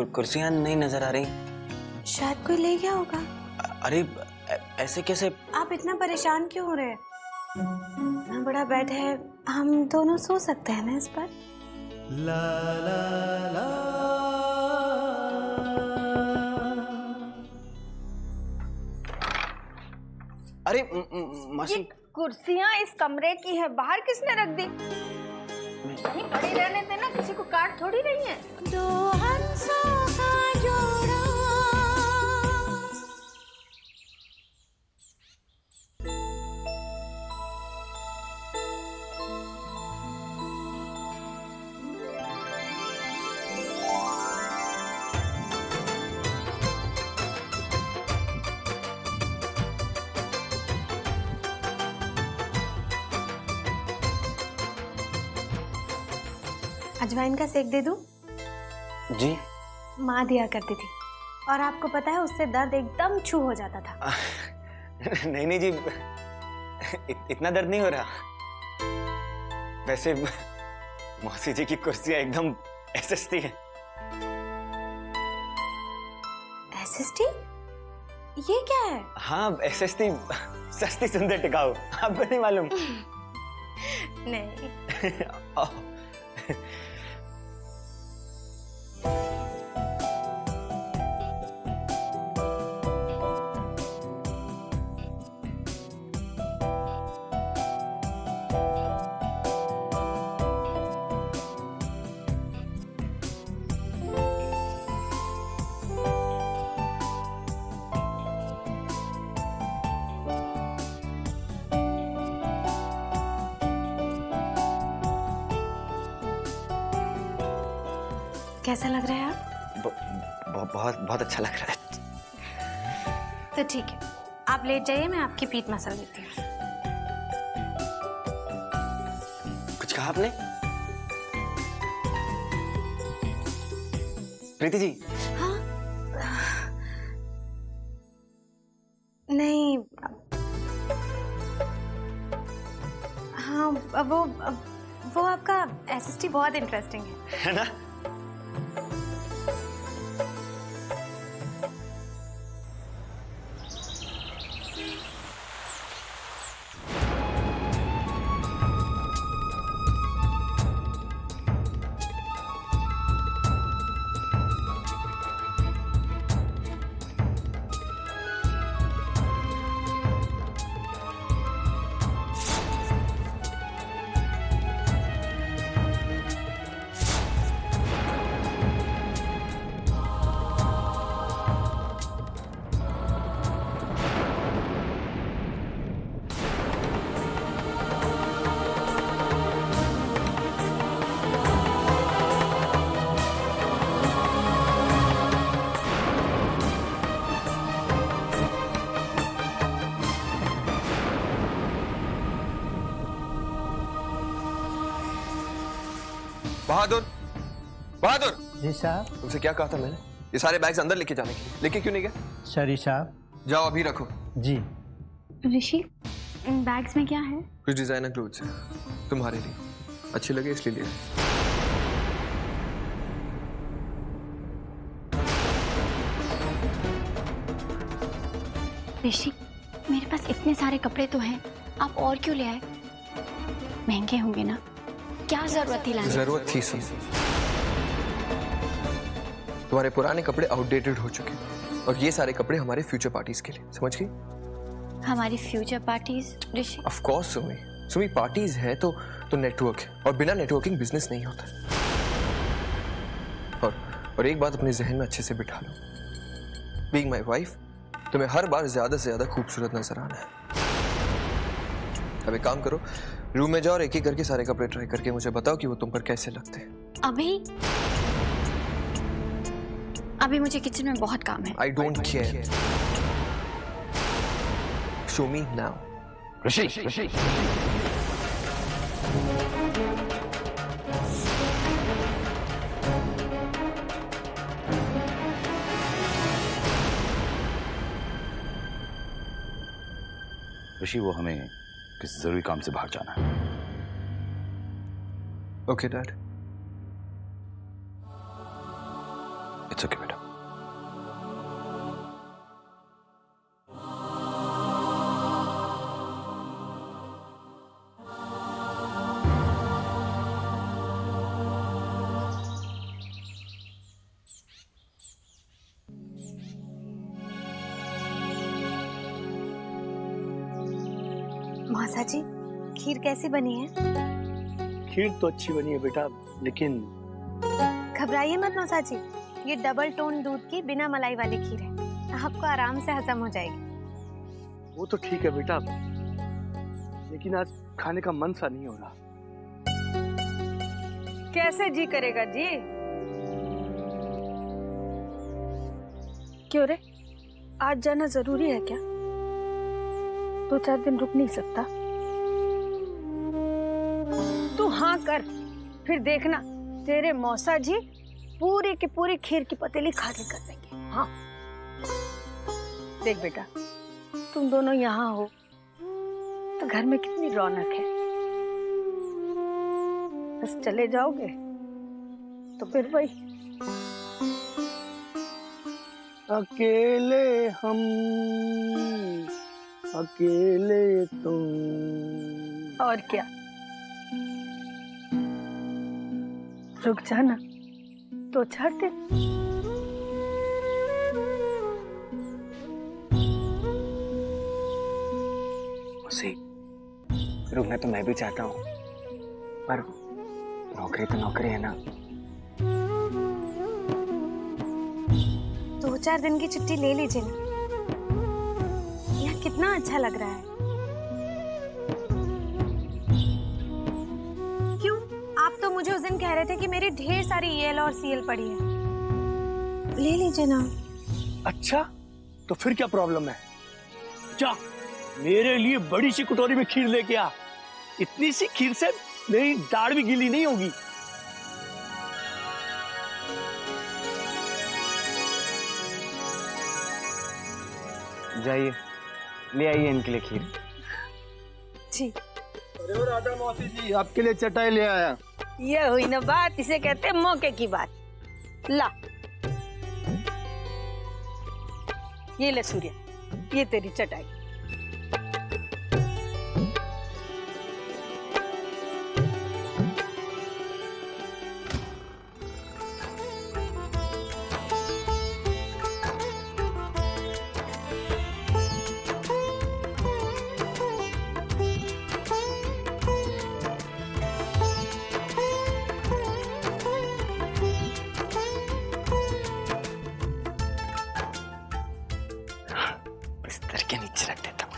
कुर्सियां नहीं नजर आ रही। शायद कोई ले गया होगा। अरे ऐसे कैसे? आप इतना परेशान क्यों हो रहे हैं? इतना बड़ा बेड है, हम दोनों सो सकते हैं ना इस पर। ला ला ला। अरे मासी, कुर्सियां इस कमरे की है, बाहर किसने रख दी? नहीं पड़ी रहने देना, किसी को काट थोड़ी रही है। दो हंसों का जोड़ा। अजवाइन का सेक दे दूं? जी। माँ दिया करती थी और आपको पता है उससे दर्द एकदम छू हो जाता था। नहीं नहीं जी, इतना दर्द नहीं हो रहा। वैसे मौसी जी की कुर्सियां एकदम एसएसटी है। एसएसटी? ये क्या है? हाँ, एसएसटी, सस्ती सुंदर टिकाऊ। आपको नहीं मालूम? नहीं। कैसा लग रहा है आप? बहुत अच्छा लग रहा है। तो ठीक है, आप लेट जाइए, मैं आपकी पीठ मसल देती हूँ। कुछ कहा आपने? प्रीति जी? हाँ? नहीं। हाँ, वो आपका एसएसटी बहुत इंटरेस्टिंग है ना? बहादुर, बहादुर। जी साहब। तुमसे क्या कहा था मैंने? ये सारे बैग्स अंदर लेके जाने के लिए, लेके क्यों नहीं गए? सॉरी साहब। जाओ अभी रखो। जी। ऋषि, इन बैग्स में क्या है? कुछ डिजाइनर क्लोथ्स है तुम्हारे लिए, अच्छे लगे इसलिए लिए। ऋषि, मेरे पास इतने सारे कपड़े तो हैं, आप और क्यों ले आए? महंगे होंगे ना, क्या जरूरत थी लाने? जरूरत थी सुन, तुम्हारे पुराने कपड़े आउटडेटेड हो चुके और ये सारे कपड़े हमारे फ्यूचर पार्टीज के लिए, समझ गई? हमारी future parties Rishi? Of course Sumi, Sumi parties है तो नेटवर्क है और बिना नेटवर्किंग बिजनेस नहीं होता। और एक बात अपने जहन में अच्छे से बिठा लो, बीइंग माय वाइफ, तुम्हें हर बार ज्यादा से ज्यादा खूबसूरत नजर आना है। अब एक काम करो, रूम में जाओ और एक एक करके सारे कपड़े ट्राई करके मुझे बताओ कि वो तुम पर कैसे लगते हैं। अभी मुझे किचन में बहुत काम है। I don't care, show me now. Rishi, Rishi, वो हमें किसी जरूरी काम से बाहर जाना है। Okay dad. इट्स ओके बेटा। मौसा जी, खीर कैसी बनी है? खीर तो अच्छी बनी है बेटा, लेकिन घबराइए मत मौसा जी, ये डबल टोन दूध की बिना मलाई वाली खीर है, आपको आराम से हजम हो जाएगी। वो तो ठीक है बेटा, लेकिन आज खाने का मन सा नहीं हो रहा। कैसे जी करेगा जी? क्यों रे, आज जाना जरूरी है क्या? 2-4 दिन रुक नहीं सकता? तू हाँ कर, फिर देखना तेरे मौसा जी पूरी की पूरी खीर की पतीली खाली कर देंगे। हाँ देख बेटा, तुम दोनों यहाँ हो तो घर में कितनी रौनक है, बस चले जाओगे तो फिर वही अकेले हम अकेले तुम। और क्या, रुक जाना 2-4 दिन। उसी रुकना तो मैं भी चाहता हूँ, पर नौकरी तो नौकरी है ना। 2-4 दिन की छुट्टी ले लीजिए ना, यहाँ कितना अच्छा लग रहा है। क्यों, आप तो मुझे उस दिन कह रहे थे कि मेरी ढेर सारी EL और CL पड़ी है, ले लीजिए ना। अच्छा, तो फिर क्या प्रॉब्लम है? जा मेरे लिए बड़ी सी कटोरी में खीर लेके आ। इतनी सी खीर से मेरी दाढ़ भी गीली नहीं होगी। जाइए, ले आइए इनके लिए खीर। जी। अरे राधा मौसी जी, आपके लिए चटाई ले आया। ये हुई ना बात, इसे कहते हैं मौके की बात। ला, ये ले सूर्य, ये तेरी चटाई। बिस्तर के नीचे रख देता हूँ।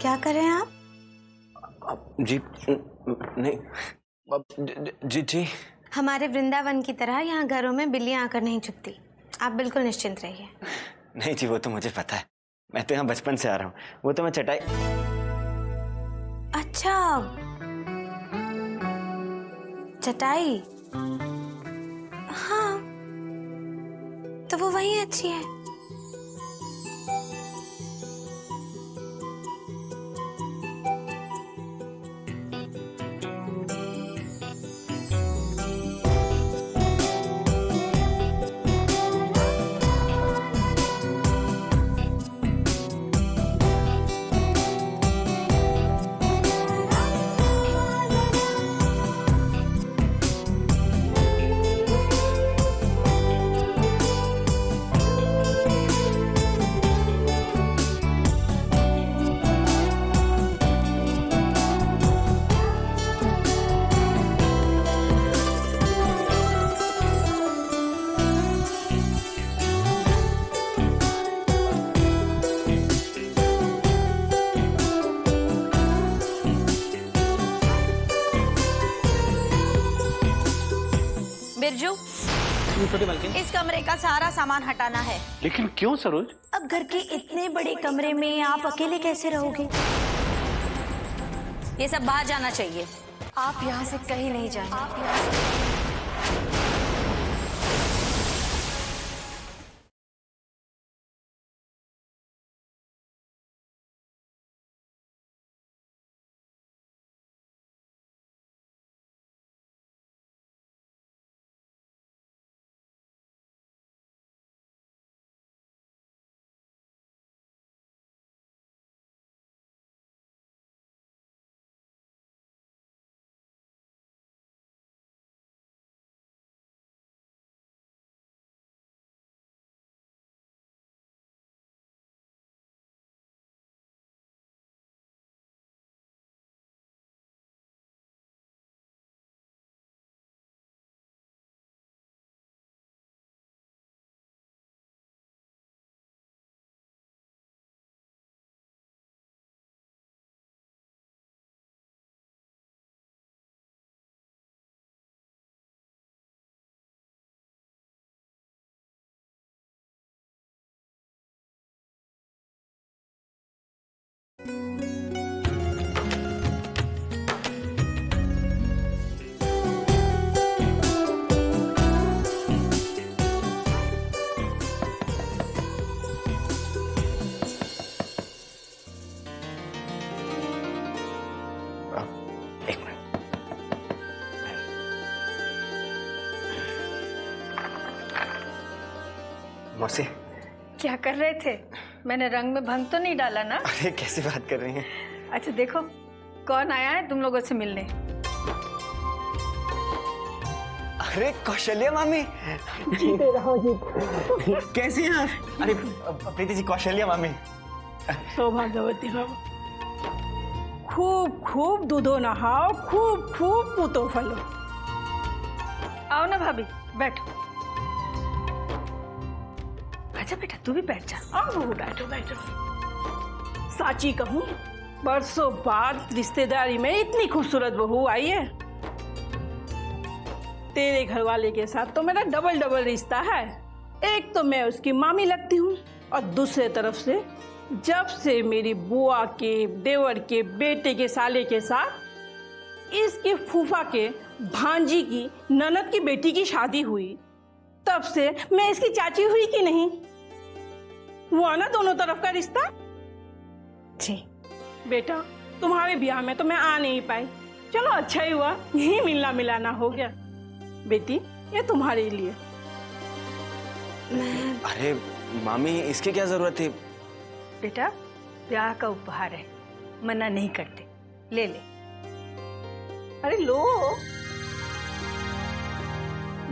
क्या कर रहे हैं आप? जी नहीं, जी जी। हमारे वृंदावन की तरह यहाँ घरों में बिल्लियां आकर नहीं छुपती, आप बिल्कुल निश्चिंत रहिए। नहीं जी, वो तो मुझे पता है, मैं तो यहाँ बचपन से आ रहा हूँ। वो तो मैं चटाई। अच्छा, चटाई, हाँ तो वो वही अच्छी है। बिरजू, इस कमरे का सारा सामान हटाना है। लेकिन क्यों सरोज? अब घर के इतने बड़े कमरे में आप अकेले कैसे रहोगे? ये सब बाहर जाना चाहिए। आप यहाँ से कहीं नहीं जाएंगे। आप यहाँ से एक मिनट। मौसी, क्या कर रहे थे? मैंने रंग में भंग तो नहीं डाला ना? अरे कैसी बात कर रही हैं? अच्छा देखो कौन आया है तुम लोगों से मिलने। अरे कौशल्या मामी। कैसी हैं आप? अरे प्रीति जी, कौशल्या मामी। सौभाग्यवती रहो, खूब खूब दूधो नहाओ, खूब खूब पूतो फलो। आओ ना भाभी, बैठो। अच्छा बेटा तू भी बैठ जा। अब बहू बैठो बैठो। साची कहूँ, बरसों बाद रिश्तेदारी में इतनी खूबसूरत बहू आई है। तेरे घर वाले के साथ तो मेरा डबल डबल रिश्ता है। एक तो मैं उसकी मामी लगती हूँ और दूसरे तरफ से जब से मेरी बुआ के देवर के बेटे के साले के साथ इसके फूफा के भांजी की ननद की बेटी की शादी हुई, तब से मैं इसकी चाची हुई कि नहीं। हुआ ना दोनों तरफ का रिश्ता। जी बेटा तुम्हारे ब्याह में तो मैं आ नहीं पाई, चलो अच्छा ही हुआ यही मिलना मिलाना हो गया। बेटी ये तुम्हारे लिए। मैं अरे मामी, इसकी क्या जरूरत थी? बेटा ब्याह का उपहार है, मना नहीं करते, ले ले। अरे लो।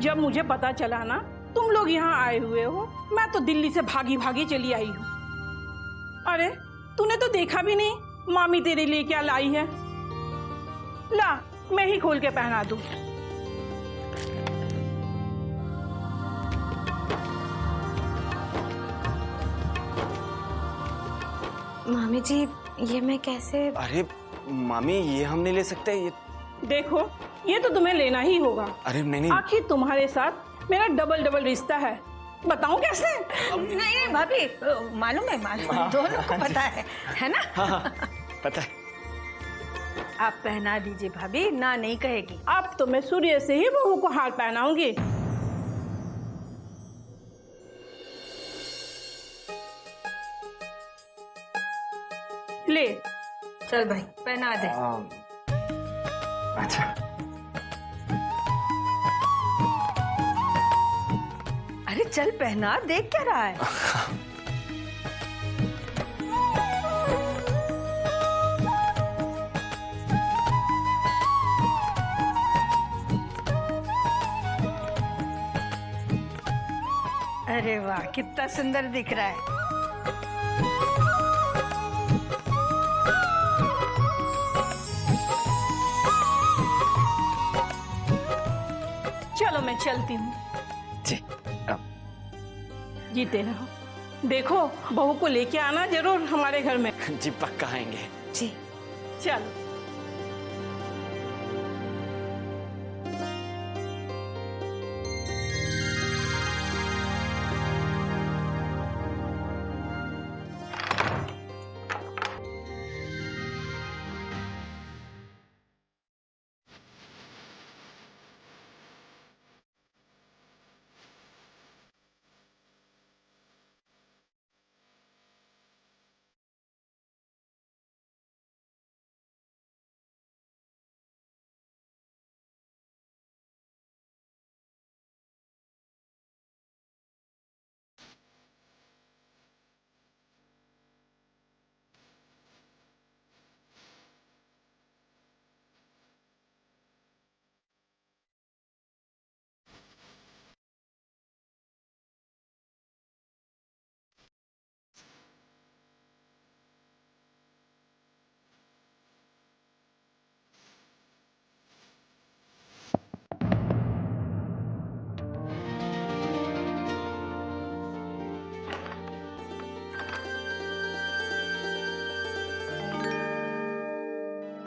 जब मुझे पता चला ना तुम लोग यहाँ आए हुए हो, मैं तो दिल्ली से भागी भागी चली आई हूँ। अरे तूने तो देखा भी नहीं मामी तेरे लिए क्या लाई है। ला मैं ही खोल के पहना दूँ। मामी जी, ये मैं कैसे? अरे मामी, ये हम नहीं ले सकते। ये देखो ये तो तुम्हें लेना ही होगा। अरे नहीं। आखिर तुम्हारे साथ मेरा डबल डबल रिश्ता है, बताऊं कैसे? नहीं भाभी, मालूम है, दोनों को पता है ना? हाँ, पता है। आप पहना दीजिए भाभी, ना नहीं कहेगी। अब तो मैं सूर्य से ही बहू को हार पहनाऊंगी। ले चल भाई पहना दे। अच्छा। अरे चल पहना, देख क्या रहा है? अरे वाह कितना सुंदर दिख रहा है। चलो मैं चलती हूँ। जी जीते रहो। देखो बहू को लेके आना जरूर हमारे घर में। जी पक्का आएंगे। जी चलो।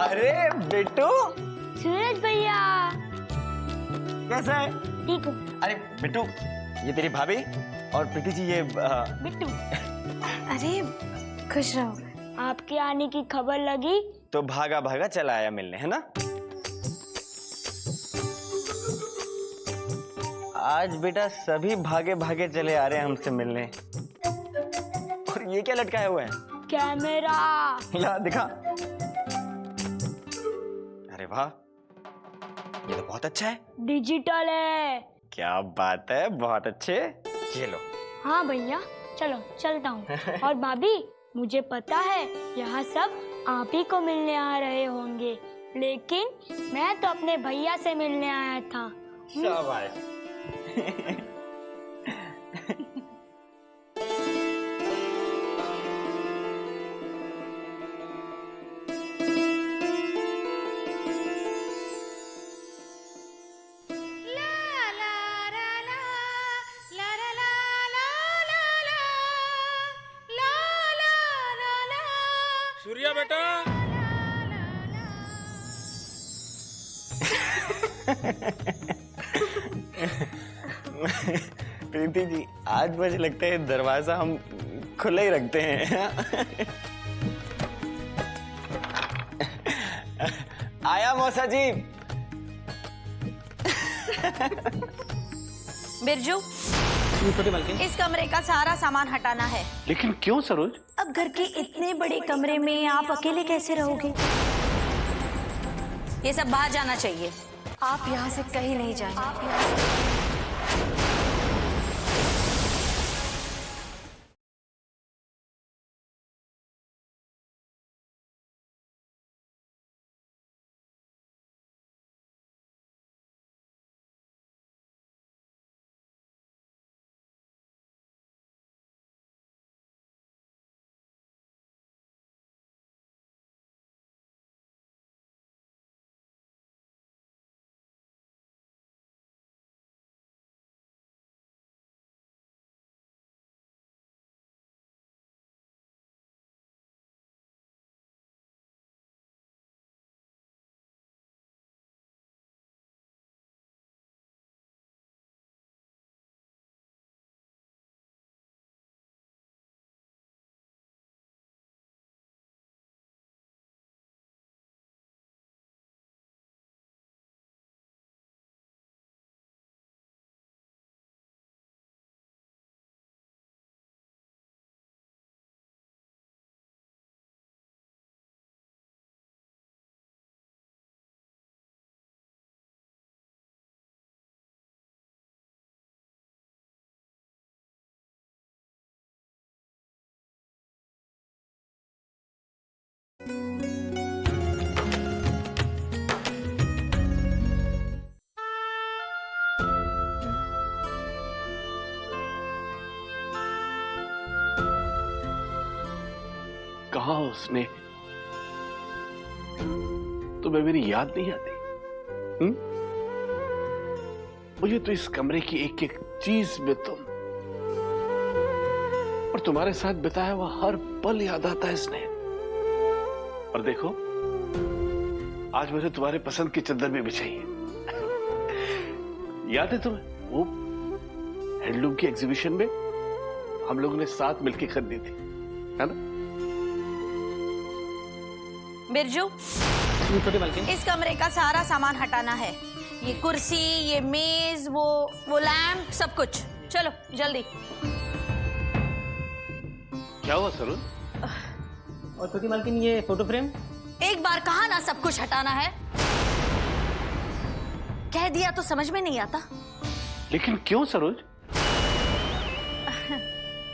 अरे बेटू, सूरज भैया कैसा है? ठीक हूँ। अरे बेटू, ये तेरी भाभी और प्रीति जी ये बिट्टू, अरे खुश रहो। आपके आने की खबर लगी तो भागा भागा चला आया मिलने, है ना? आज बेटा सभी भागे भागे चले आ रहे हैं हमसे मिलने। और ये क्या लटकाया हुआ है? कैमरा। ला दिखा। अरे वाह, ये तो बहुत अच्छा है। डिजिटल है। क्या बात है, बहुत अच्छे। ये लो। हाँ भैया, चलो चलता हूँ। और भाभी, मुझे पता है यहाँ सब आप ही को मिलने आ रहे होंगे, लेकिन मैं तो अपने भैया से मिलने आया था। शाबाश। सूर्या बेटा, प्रीति जी, आज मुझे लगता है दरवाजा हम खुला ही रखते हैं। आया मौसा जी। बिरजू, इस कमरे का सारा सामान हटाना है। लेकिन क्यों सरोज? अब घर के इतने बड़े कमरे में आप अकेले कैसे रहोगे? ये सब बाहर जाना चाहिए। आप यहाँ से कहीं नहीं जाना। कहा उसने? तुम्हें मेरी याद नहीं आती? मुझे तो इस कमरे की एक एक चीज में तुम और तुम्हारे साथ बिताया हुआ हर पल याद आता है इसने। और देखो, आज मुझे तुम्हारे पसंद की चादर भी बिछाई है। याद है तुम्हें वो हैंडलूम की एग्जीबिशन में हम लोगों ने साथ मिलकर खरीदी थी, है ना? बिरजू, इस कमरे का सारा सामान हटाना है। ये कुर्सी, ये मेज, वो लैंप, सब कुछ। चलो जल्दी। क्या हुआ सरोज? और छोटी मालकिन ये फोटो फ्रेम। एक बार कहा ना सब कुछ हटाना है। कह दिया तो समझ में नहीं आता। लेकिन क्यों सरोज?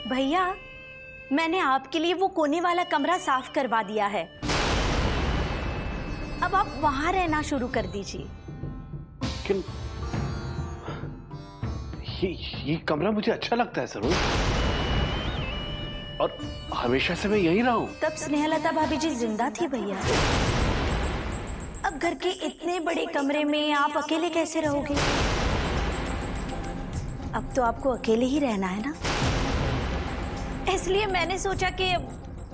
भैया, मैंने आपके लिए वो कोने वाला कमरा साफ करवा दिया है। अब आप वहां रहना शुरू कर दीजिए। लेकिन ये कमरा मुझे अच्छा लगता है सरोज, और हमेशा से मैं यहीं रहा हूं। तब स्नेहलता भाभी जी जिंदा थी भैया। अब घर के इतने बड़े कमरे में आप अकेले कैसे रहोगे? अब तो आपको अकेले ही रहना है ना, इसलिए मैंने सोचा कि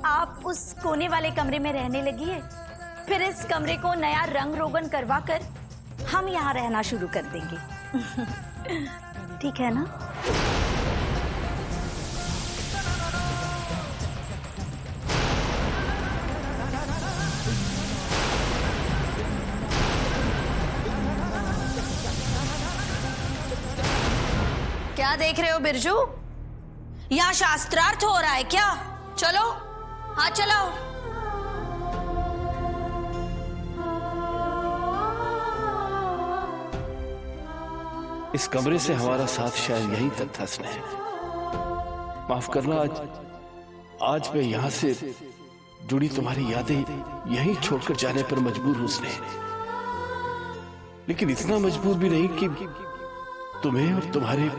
आप उस कोने वाले कमरे में रहने लगी है, फिर इस कमरे को नया रंग रोगन करवा कर हम यहाँ रहना शुरू कर देंगे। ठीक है ना? क्या देख रहे हो बिरजू? यहाँ शास्त्रार्थ हो रहा है क्या? चलो, हाँ चलाओ। इस कमरे से हमारा साथ शायद यहीं तक था स्नेह। माफ करना, आज मैं यहां से जुड़ी तुम्हारी यादें यहीं छोड़कर जाने पर मजबूर हूं स्नेह, लेकिन इतना मजबूर भी नहीं कि तुम्हें और तुम्हारे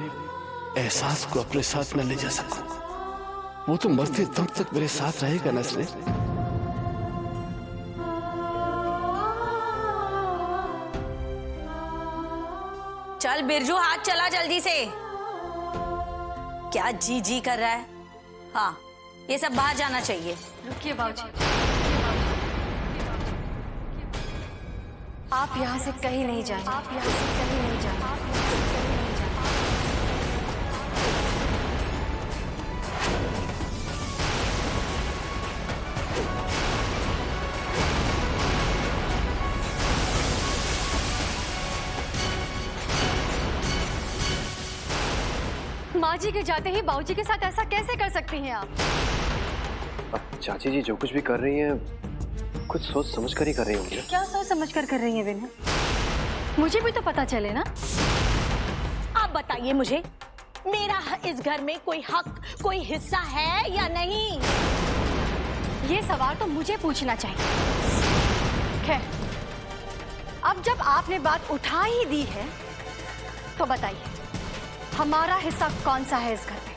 एहसास को अपने साथ न ले जा सकूं। वो तो मरते दम तक मेरे साथ रहेगा ना स्नेह। चल बिरजू, हाथ चला जल्दी से। क्या जी जी कर रहा है? हाँ, ये सब बाहर जाना चाहिए। रुकिए बाबूजी, आप यहाँ से कहीं नहीं जाएंगे। आप यहाँ से कहीं नहीं जाएंगे। माँ जी के जाते ही बाबूजी के साथ ऐसा कैसे कर सकती हैं आप? अब चाची जी जो कुछ भी कर रही हैं कुछ सोच समझ कर ही कर रही होंगी। क्या सोच समझ कर रही हैं विनय? मुझे भी तो पता चले ना। आप बताइए मुझे, मेरा इस घर में कोई हक, कोई हिस्सा है या नहीं? ये सवाल तो मुझे पूछना चाहिए। खैर, अब जब आपने बात उठा ही दी है तो बताइए, हमारा हिस्सा कौन सा है इस घर में?